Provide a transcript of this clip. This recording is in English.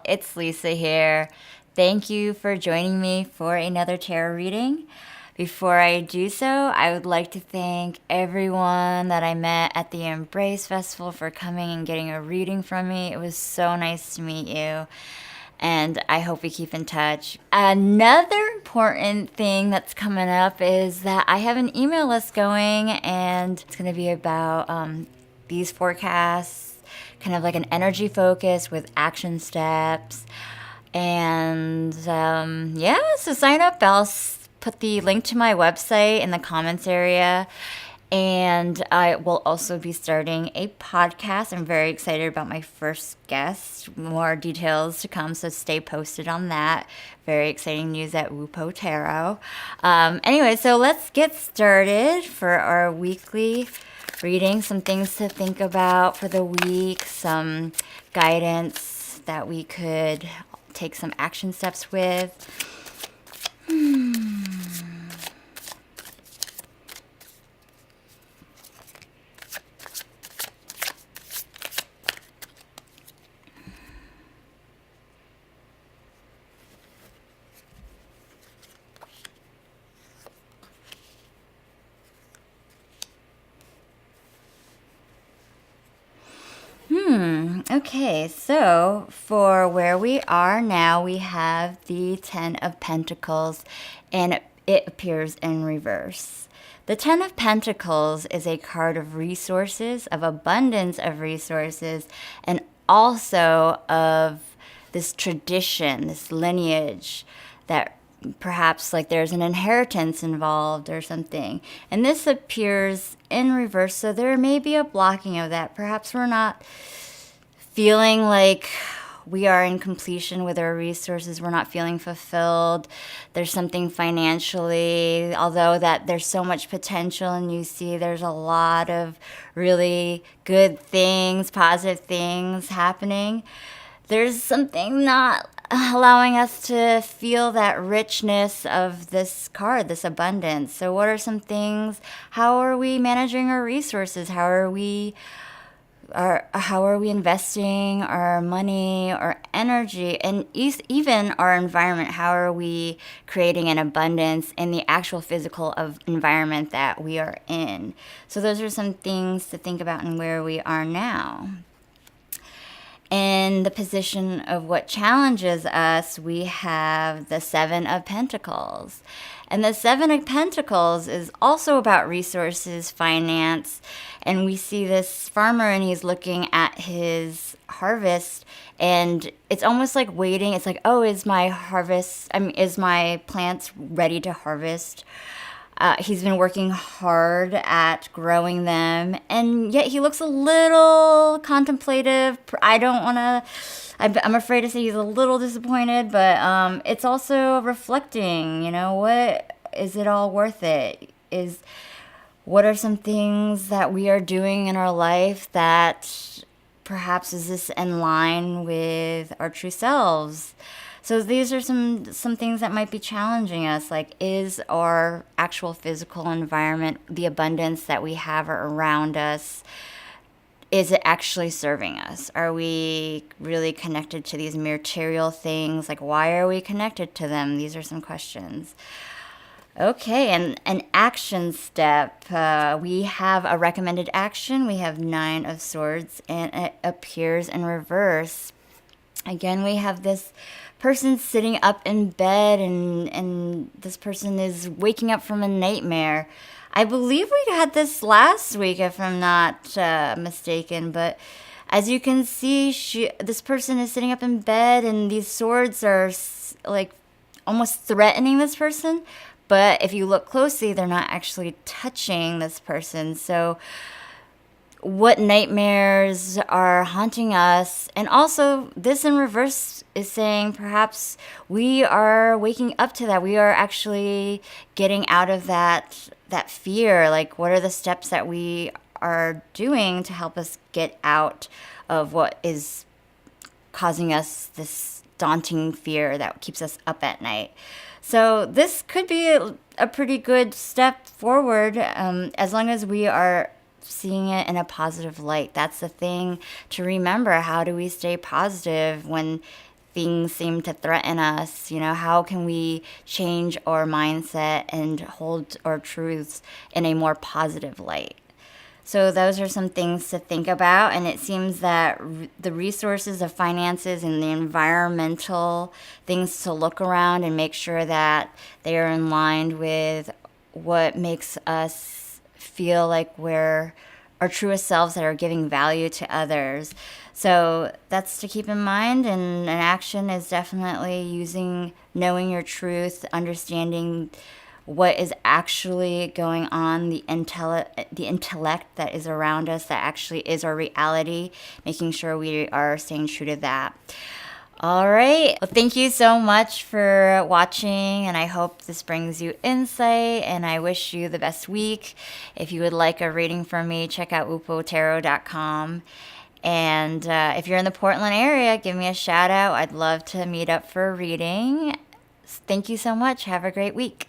It's Lisa here. Thank you for joining me for another tarot reading. Before I do so, I would like to thank everyone that I met at the Embrace Festival for coming and getting a reading from me. It was so nice to meet you, and I hope we keep in touch. Another important thing that's coming up is that I have an email list going, and it's going to be about these forecasts, kind of like an energy focus with action steps. And so sign up. I'll put the link to my website in the comments area. And I will also be starting a podcast. I'm very excited about my first guest. More details to come, so stay posted on that. Very exciting news at Wupo Tarot. Anyway, so let's get started for our weekly reading. Some things to think about for the week, some guidance that we could take some action steps with. Okay, so for where we are now, we have the Ten of Pentacles, and it appears in reverse. The Ten of Pentacles is a card of resources, of abundance of resources, and also of this tradition, this lineage that perhaps like there's an inheritance involved or something. And this appears in reverse, so there may be a blocking of that. Perhaps we're not feeling like we are in completion with our resources. We're not feeling fulfilled. There's something financially, although that there's so much potential, and you see there's a lot of really good things, positive things happening. There's something not allowing us to feel that richness of this card, this abundance. So what are some things? How are we managing our resources? How are we investing our money, our energy, and even our environment? How are we creating an abundance in the actual physical environment that we are in? So those are some things to think about in where we are now. In the position of what challenges us, we have the Seven of Pentacles. And the Seven of Pentacles is also about resources, finance. And we see this farmer, and he's looking at his harvest, and it's almost like waiting. It's like, oh, is my plants ready to harvest? He's been working hard at growing them, and yet he looks a little contemplative. I'm afraid to say he's a little disappointed, but it's also reflecting, what is it all worth it? What are some things that we are doing in our life that perhaps is this in line with our true selves? So these are some things that might be challenging us, like, is our actual physical environment, the abundance that we have around us, is it actually serving us? Are we really connected to these material things? Like, why are we connected to them? These are some questions. Okay, and an action step. We have a recommended action. We have Nine of Swords, and it appears in reverse. Again, we have this person sitting up in bed, and this person is waking up from a nightmare. I believe we had this last week, if I'm not mistaken, but as you can see, this person is sitting up in bed, and these swords are like almost threatening this person, but if you look closely, they're not actually touching this person. So what nightmares are haunting us? And also, this in reverse is saying perhaps we are waking up to that. We are actually getting out of that fear. Like, what are the steps that we are doing to help us get out of what is causing us this daunting fear that keeps us up at night? So this could be a pretty good step forward, as long as we are seeing it in a positive light. That's the thing to remember. How do we stay positive when things seem to threaten us. How can we change our mindset and hold our truths in a more positive light? So those are some things to think about, and it seems that the resources of finances and the environmental things to look around and make sure that they are in line with what makes us feel like we're our truest selves, that are giving value to others. So that's to keep in mind, and an action is definitely knowing your truth, understanding what is actually going on, the intellect that is around us, that actually is our reality, making sure we are staying true to that. All right. Well, thank you so much for watching, and I hope this brings you insight, and I wish you the best week. If you would like a reading from me, check out wupotarot.com. And if you're in the Portland area, give me a shout out. I'd love to meet up for a reading. Thank you so much. Have a great week.